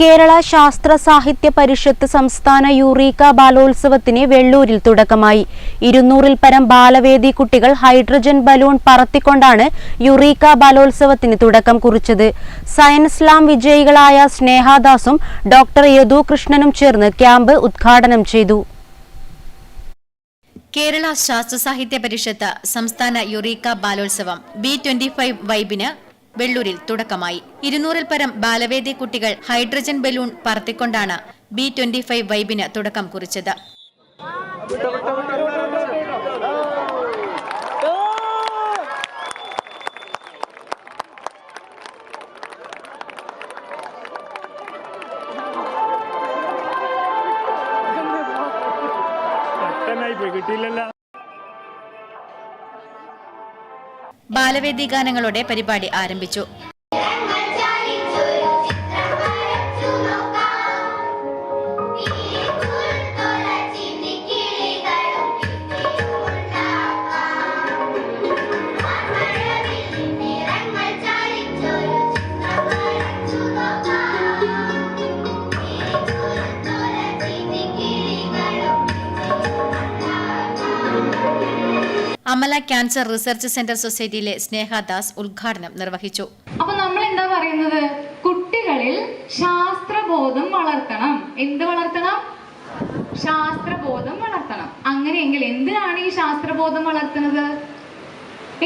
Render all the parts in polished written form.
കേരള ശാസ്ത്ര സാഹിത്യ പരിഷത്ത് സംസ്ഥാന യൂറീക്ക ബാലോത്സവത്തിന് വെള്ളൂരിൽ തുടക്കമായി. 200-ൽ പരം ബാലവേദി കുട്ടികൾ ഹൈഡ്രജൻ ബലൂൺ പറത്തിക്കൊണ്ടാണ് യൂറീക്ക ബാലോത്സവത്തിന് തുടക്കം കുറിച്ചത്. സയൻസ് ലാം വിജയികളായ സ്നേഹാദാസും ഡോക്ടർ യദു കൃഷ്ണനും ചേർന്ന് ക്യാമ്പ് ഉദ്ഘാടനം ചെയ്തു. കേരള ശാസ്ത്ര സാഹിത്യ പരിഷത്ത് സംസ്ഥാന യൂറീക്ക ബാലോത്സവം B25 വൈബിന് വെള്ളൂരിൽ തുടക്കമായി. 200-ൽ പരം ബാലവേദി കുട്ടികൾ ഹൈഡ്രജൻ ബലൂൺ പറത്തിക്കൊണ്ടാണ് B25 വൈബിന് തുടക്കം കുറിച്ചത്. ബാലവേദി ഗാനങ്ങളോടെ പരിപാടി ആരംഭിച്ചു. അമല ക്യാൻസർ റിസർച്ച് സെന്റർ സൊസൈറ്റിയിലെ സ്നേഹാദാസ് ഉദ്ഘാടനം നിർവഹിച്ചു. അപ്പൊ നമ്മൾ എന്താ പറയുന്നത്? കുട്ടികളിൽ ശാസ്ത്രബോധം വളർത്തണം. എന്ത് വളർത്തണം? ശാസ്ത്രബോധം വളർത്തണം. അങ്ങനെയെങ്കിൽ എന്തിനാണ് ഈ ശാസ്ത്രബോധം വളർത്തുന്നത്?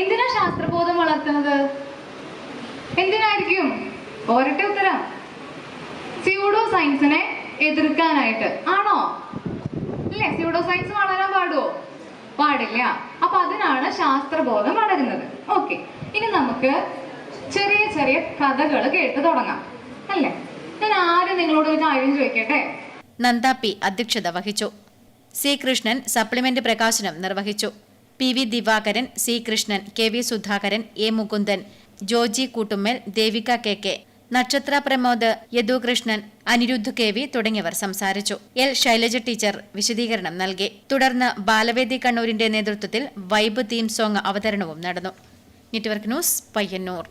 എന്തിനാ ശാസ്ത്രബോധം വളർത്തുന്നത്? എന്തിനായിരിക്കും? പോരട്ടെ ഉത്തരം. സ്യൂഡോ സയൻസിനെ എതിർക്കാനായിട്ട് ആണോ? ഇല്ലേ? സ്യൂഡോ സയൻസ് വളരാൻ പാടുമോ? പാടില്ല. അപ്പൊ അതിനാണ് ശാസ്ത്രബോധം വളരുന്നത്. ഓക്കെ, ഇനി നമുക്ക് ചെറിയ ചെറിയ കഥകൾ കേട്ട് തുടങ്ങാം അല്ലേ? ഞാൻ ആദ്യം നിങ്ങളോട് ഒരു കാര്യം ചോദിക്കട്ടെ. നന്ദ പി അധ്യക്ഷത വഹിച്ചു. സി കൃഷ്ണൻ സപ്ലിമെന്റ് പ്രകാശനം നിർവഹിച്ചു. PV Divakaran, C Krishnan, KV Sudhakaran, A Mukundan, Joji Koottummal, Devika KK, Nakshatra Pramod, Yadukrishnan, Anirudh KV തുടങ്ങിയവർ സംസാരിച്ചു. L ശൈലജ ടീച്ചർ വിശദീകരണം നൽകി. തുടർന്ന് ബാലവേദി കണ്ണൂരിന്റെ നേതൃത്വത്തിൽ വൈബ് തീം സോങ് അവതരണവും നടന്നു. Network news, Payyanur.